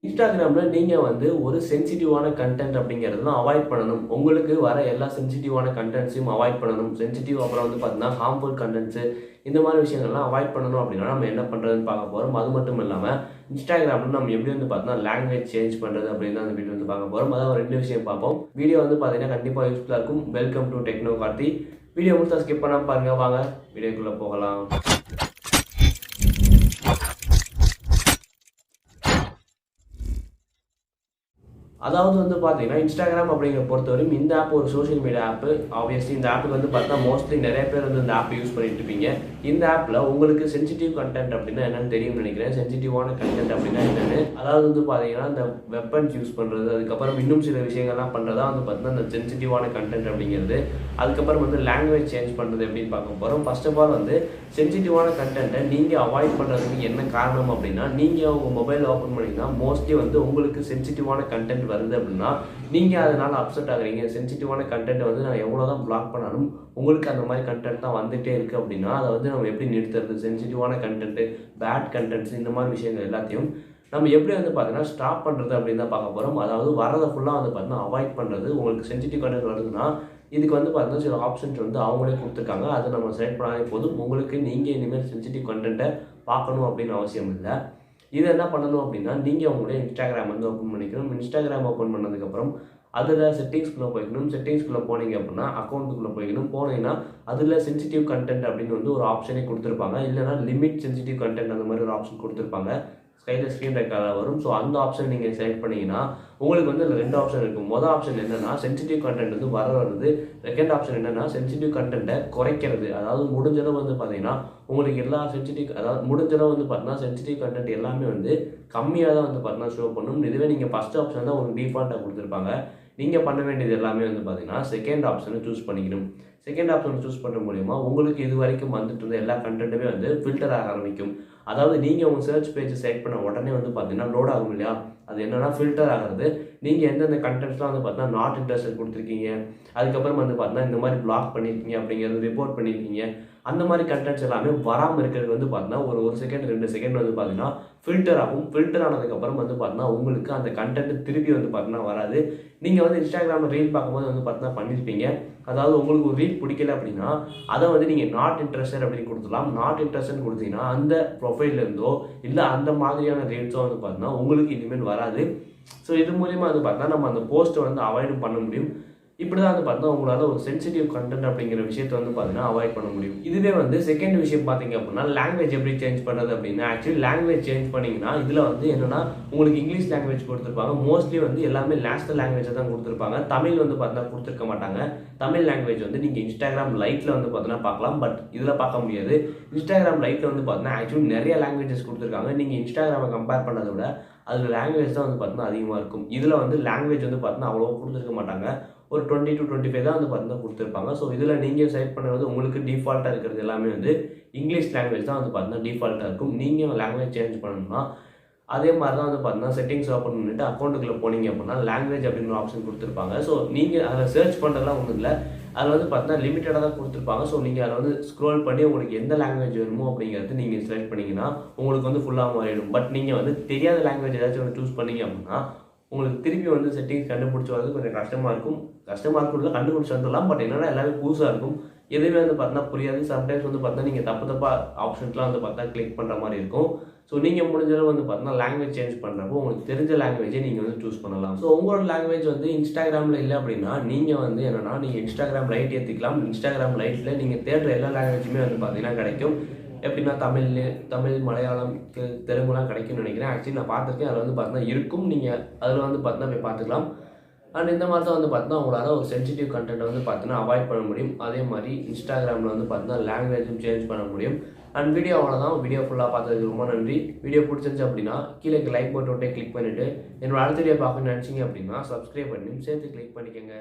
இன்ஸ்டாகிராமில் நீங்கள் வந்து ஒரு சென்சிட்டிவான கண்டென்ட் அப்படிங்கிறதுலாம் அவாய்ட் பண்ணணும். உங்களுக்கு வர எல்லா சென்சிட்டிவான கண்டென்ட்ஸையும் அவாய்ட் பண்ணணும். சென்சிட்டிவ் அப்புறம் வந்து பார்த்தீங்கன்னா ஹார்ம்ஃபுல் கண்டென்ட்ஸு இந்த மாதிரி விஷயங்கள்லாம் அவாய்ட் பண்ணணும் அப்படின்னா நம்ம என்ன பண்ணுறதுன்னு பார்க்க போகிறோம். அது மட்டும் இல்லாமல் இன்ஸ்டாகிராமில் நம்ம எப்படி வந்து பார்த்தீங்கன்னா லாங்குவேஜ் சேஞ்ச் பண்ணுறது அப்படின்னு தான் அந்த வீடியோ வந்து பார்க்க போகிறோம். அதாவது ஒரு 2 விஷயம் பார்ப்போம். வீடியோ வந்து பார்த்தீங்கன்னா கண்டிப்பாக யூஸ்ஃபுல்லாக இருக்கும். Welcome to techno Karthi. Video முழுசாக ஸ்கிப் பண்ணாமல் பாருங்கள். வாங்க வீடியோக்குள்ளே போகலாம். அதாவது வந்து பார்த்தீங்கன்னா இன்ஸ்டாகிராம் அப்படிங்கிற பொறுத்தவரையும் இந்த ஆப் ஒரு சோஷியல் மீடியா ஆப். ஆப்வியஸ்லி இந்த ஆப்புக்கு வந்து பார்த்தா மோஸ்ட்லி நிறைய பேர் வந்து இந்த ஆப் யூஸ் பண்ணிட்டு இருப்பீங்க. இந்த ஆப்பில் உங்களுக்கு சென்சிட்டிவ் கண்டென்ட் அப்படின்னா என்னன்னு தெரியும்னு நினைக்கிறேன். சென்சிட்டிவான கண்டென்ட் அப்படின்னா என்னன்னு, அதாவது வந்து பார்த்தீங்கன்னா இந்த வெப்பன்ஸ் யூஸ் பண்ணுறது, அதுக்கப்புறம் இன்னும் சில விஷயங்கள்லாம் பண்ணுறதா வந்து பார்த்தீங்கன்னா இந்த சென்சிட்டிவான கண்டென்ட் அப்படிங்கிறது. அதுக்கப்புறம் வந்து லாங்குவேஜ் சேஞ்ச் பண்ணுறது எப்படின்னு பார்க்க போகிறோம். ஃபர்ஸ்ட் ஆஃப் ஆல் வந்து சென்சிட்டிவான கண்டென்ட்டை நீங்கள் அவாய்ட் பண்ணுறதுக்கு என்ன காரணம் அப்படின்னா, நீங்கள் உங்கள் மொபைல் ஓப்பன் பண்ணிங்கன்னா மோஸ்ட்லி வந்து உங்களுக்கு சென்சிட்டிவான கண்டென்ட் வருது அப்படின்னா நீங்கள் அதனால் அப்செட் ஆகுறீங்க. சென்சிட்டிவான கண்டென்ட் வந்து நான் எவ்வளோ தான் பிளாக் பண்ணாலும் உங்களுக்கு அந்த மாதிரி கண்டென்ட் தான் வந்துகிட்டே இருக்குது அப்படின்னா அதை வந்து நம்ம எப்படி நிறுத்துறது? சென்சிட்டிவான கண்டென்ட்டு, பேட் கண்டென்ட்ஸ், இந்த மாதிரி விஷயங்கள் எல்லாத்தையும் நம்ம எப்படி வந்து பார்த்தீங்கன்னா ஸ்டாப் பண்ணுறது அப்படின்னு தான் பார்க்க போகிறோம். அதாவது வரதை ஃபுல்லாக வந்து பார்த்தீங்கன்னா அவாய்ட் பண்ணுறது. உங்களுக்கு சென்சிட்டிவ் கண்டென்ட் வருதுன்னா இதுக்கு வந்து பார்த்தீங்கன்னா சில ஆப்ஷன்ஸ் வந்து அவங்களே கொடுத்துருக்காங்க. அதை நம்ம செலக்ட் பண்ணாலே போதும். உங்களுக்கு நீங்கள் இனிமேல் சென்சிட்டிவ் கண்டென்ட்டை பார்க்கணும் அப்படின்னு அவசியம் இல்லை. இது என்ன பண்ணணும் அப்படின்னா, நீங்கள் உங்களுடைய இன்ஸ்டாகிராம் வந்து ஓப்பன் பண்ணிக்கணும். இன்ஸ்டாகிராம் ஓப்பன் பண்ணதுக்கப்புறம் அதில் செட்டிங்ஸ்குள்ளே போய்க்கணும். செட்டிங்ஸ்குள்ளே போனீங்க அப்படின்னா அக்கௌண்ட்டுக்குள்ளே போய்க்கணும். போனீங்கன்னா அதில் சென்சிட்டிவ் கண்டென்ட் அப்படின்னு வந்து ஒரு ஆப்ஷனே கொடுத்துருப்பாங்க. இல்லைனா லிமிட் சென்சிட்டிவ் கண்டென்ட் அந்த மாதிரி ஒரு ஆப்ஷன் கொடுத்துருப்பாங்க. கையில் ஸ்க்ரீன் ரெக்கார்டாக வரும். ஸோ அந்த ஆப்ஷன் நீங்கள் செலக்ட் பண்ணிங்கன்னா உங்களுக்கு வந்து அதில் 2 ஆப்ஷன் இருக்கும். மொதல் ஆப்ஷன் என்னென்னா சென்சிட்டிவ் கண்டென்ட் வந்து வருது. செகண்ட் ஆப்ஷன் என்னென்னா சென்சிட்டிவ் கண்டென்ட்டை குறைக்கிறது. அதாவது முடிஞ்சளவு வந்து பார்த்தீங்கன்னா உங்களுக்கு எல்லா அதாவது முடிஞ்சளவு வந்து பார்த்தீங்கன்னா சென்சிட்டிவ் கண்டென்ட் எல்லாமே வந்து கம்மியாக தான் வந்து பார்த்தீங்கன்னா ஷோ பண்ணும். இதுவே நீங்கள் ஃபஸ்ட் ஆப்ஷன் தான் உங்களுக்கு டிஃபால்ட்டாக கொடுத்துருப்பாங்க. நீங்கள் பண்ண வேண்டியது எல்லாமே வந்து பார்த்தீங்கன்னா செகண்ட் ஆப்ஷனை சூஸ் பண்ணிக்கணும். செகண்ட் ஆப்ஷன் சூஸ் பண்ணுற மூலிமா உங்களுக்கு இது வரைக்கும் வந்துட்டு இருந்த எல்லா கண்டென்ட்டுமே வந்து ஃபில்டர் ஆக ஆரம்பிக்கும். அதாவது நீங்கள் உங்கள் சர்ச் பேஜ் செலக்ட் பண்ண உடனே வந்து பார்த்தீங்கன்னா லோட் ஆகும் இல்லையா, அது என்னன்னா ஃபில்டர் ஆகிறது. நீங்கள் எந்தெந்த கண்டென்ட்ஸ்லாம் வந்து பார்த்தீங்கன்னா நாட் இன்ட்ரெஸ்டட் கொடுத்துருக்கீங்க, அதுக்கப்புறம் வந்து பார்த்தீங்கன்னா இந்த மாதிரி பிளாக் பண்ணியிருக்கீங்க அப்படிங்கிறது ரிப்போர்ட் பண்ணியிருக்கீங்க, அந்த மாதிரி கண்டென்ட்ஸ் எல்லாமே வராமல் இருக்கிறது வந்து பார்த்தீங்கன்னா ஒரு செகண்ட் 2 செகண்ட் வந்து பார்த்தீங்கன்னா ஃபில்டர் ஆகும். ஃபில்டர் ஆனதுக்கப்புறம் வந்து பார்த்தீங்கன்னா உங்களுக்கு அந்த கண்டென்ட் திருப்பி வந்து பார்த்தீங்கன்னா வராது. நீங்கள் வந்து இன்ஸ்டாகிராமில் ரீல் பார்க்கும்போது வந்து பார்த்தீங்கன்னா பண்ணியிருப்பீங்க. அதாவது உங்களுக்கு ஒரு ரீல் பிடிக்கல அப்படின்னா அதை வந்து நீங்கள் நாட் இன்ட்ரெஸ்டட் அப்படின்னு கொடுத்துலாம். நாட் இன்ட்ரெஸ்ட்னு கொடுத்தீங்கன்னா அந்த ப்ரொஃபைல்லேருந்தோ இல்லை அந்த மாதிரியான ரீல்ஸோ வந்து பார்த்தீங்கன்னா உங்களுக்கு இனிமேல் வராது. ஸோ இது மூலிமா வந்து பார்த்தீங்கன்னா நம்ம அந்த போஸ்ட்டை வந்து அவாய்டும் பண்ண முடியும். இப்படி தான் வந்து பார்த்தீங்கன்னா உங்களால் ஒரு சென்சிட்டிவ் கண்டென்ட் அப்படிங்கிற விஷயத்தை வந்து பார்த்தீங்கன்னா அவாய்ட் பண்ண முடியும். இதுவே வந்து செகண்ட் விஷயம் பார்த்தீங்க அப்படின்னா லாங்குவேஜ் எப்படி சேஞ்ச் பண்ணுறது அப்படின்னா, ஆக்சுவலி லாங்குவேஜ் சேஞ்ச் பண்ணிங்கன்னா இதில் வந்து என்னென்னா உங்களுக்கு இங்கிலீஷ் லாங்குவேஜ் கொடுத்துருப்பாங்க. மோஸ்ட்லி வந்து எல்லாமே நேஷனல் லாங்குவேஜை தான் கொடுத்துருப்பாங்க. தமிழ் வந்து பார்த்தீங்கன்னா கொடுத்துருக்க மாட்டாங்க. தமிழ் லாங்குவேஜ் வந்து நீங்கள் இன்ஸ்டாகிராம் லைட்டில் வந்து பார்த்தீங்கன்னா பார்க்கலாம். பட் இதில் பார்க்க முடியாது. இன்ஸ்டாகிராம் லைட்டில் வந்து பார்த்தீங்கன்னா ஆக்சுவலி நிறைய லாங்குவேஜஸ் கொடுத்துருக்காங்க. நீங்கள் இன்ஸ்டாகிராமை கம்பேர் பண்ணதை விட அதில் லாங்குவேஜ் தான் வந்து பார்த்தீங்கன்னா அதிகமாக இருக்கும். இதில் வந்து லாங்குவேஜ் வந்து பார்த்தீங்கன்னா அவ்வளோ கொடுத்துருக்க மாட்டாங்க. ஒரு 20 to 25 தான் வந்து பார்த்தீங்கன்னா கொடுத்துருப்பாங்க. ஸோ இதில் நீங்கள் செலக்ட் பண்ணுறது உங்களுக்கு டிஃபால்ட்டாக இருக்கிறது எல்லாமே வந்து இங்கிலீஷ் லாங்குவேஜ் தான் வந்து பார்த்தீங்கன்னா டிஃபால்ட்டாக இருக்கும். நீங்கள் லாங்குவேஜ் சேஞ்ச் பண்ணணும்னா அதே மாதிரி தான் வந்து பார்த்தீங்கன்னா செட்டிங்ஸ் ஓப்பன் பண்ணிட்டு அக்கௌண்ட்டுக்குள்ளே போனீங்க அப்படின்னா லாங்குவேஜ் அப்படின்னு ஒரு ஆப்ஷன் கொடுத்துருப்பாங்க. ஸோ நீங்கள் அதில் சர்ச் பண்ணுறதுலாம் ஒன்றும் இல்லை. அதில் வந்து பார்த்தீங்கன்னா லிமிட்டடாக தான் கொடுத்துருப்பாங்க. ஸோ நீங்கள் அதை வந்து ஸ்க்ரோல் பண்ணி உங்களுக்கு எந்த லாங்குவேஜ் வேணுமோ அப்படிங்கிறது நீங்கள் செலக்ட் பண்ணிங்கன்னா உங்களுக்கு வந்து ஃபுல்லாக மாறிடும். பட் நீங்கள் வந்து தெரியாத லாங்குவேஜ் ஏதாச்சும் ஒன்று சூஸ் பண்ணீங்க அப்படின்னா உங்களுக்கு திருப்பி வந்து செட்டிங்ஸ் கண்டுபிடிச்சி வரது கொஞ்சம் கஷ்டமாக இருக்கும். இல்லை கண்டுபிடிச்சி வந்துடலாம். பட் என்னென்னா எல்லாமே புதுசாக இருக்கும். எதுவுமே வந்து பார்த்தீங்கன்னா புரியாது. சம்டைம்ஸ் வந்து பார்த்தீங்கன்னா நீங்கள் தப்பாக ஆப்ஷன்ஸ்லாம் வந்து பார்த்தா கிளிக் பண்ணுற மாதிரி இருக்கும். ஸோ நீங்கள் முடிஞ்சளவு வந்து பார்த்தீங்கன்னா லாங்குவேஜ் சேஞ்ச் பண்ணுறப்போ உங்களுக்கு தெரிஞ்ச லாங்குவேஜை நீங்கள் வந்து சூஸ் பண்ணலாம். ஸோ உங்களோட லாங்குவேஜ் வந்து இன்ஸ்டாகிராமில் இல்லை அப்படின்னா நீங்கள் வந்து என்னென்னா நீங்கள் இன்ஸ்டாகிராம் லைட் ஏற்றிக்கலாம். இன்ஸ்டாகிராம் லைட்டில் நீங்கள் தேடுற எல்லா லாங்குவேஜுமே வந்து பார்த்தீங்கன்னா கிடைக்கும். எப்படின்னா தமிழ், மலையாளம், தெலுங்குலாம் கிடைக்கும்னு நினைக்கிறேன். ஆக்சுவலி நான் பார்த்துருக்கேன். அதில் வந்து பார்த்தீங்கன்னா இருக்கும். நீங்கள் அதில் வந்து பார்த்தீங்கன்னா போய் பார்த்துக்கலாம். அண்ட் இந்த மாதிரி தான் வந்து பார்த்தீங்கன்னா உங்களால் ஒரு சென்சிட்டிவ் கண்டென்ட் வந்து பார்த்தீங்கன்னா அவாய்ட் பண்ண முடியும். அதே மாதிரி இன்ஸ்டாகிராமில் வந்து பார்த்தீங்கன்னா லாங்குவேஜும் சேஞ்ச் பண்ண முடியும். அண்ட் வீடியோ அவ்வளோதான். வீடியோ ஃபுல்லாக பார்த்ததுக்கு ரொம்ப நன்றி. வீடியோ பிடிச்சிருந்துச்சு அப்படின்னா கீழே லைக் பட்டோட்டே கிளிக் பண்ணிவிட்டு என்னோட அடுத்த வீடியோ பார்க்கணும்னு நினச்சிங்க அப்படின்னா சப்ஸ்கிரைப் பண்ணி சேர்த்து கிளிக் பண்ணிக்கோங்க.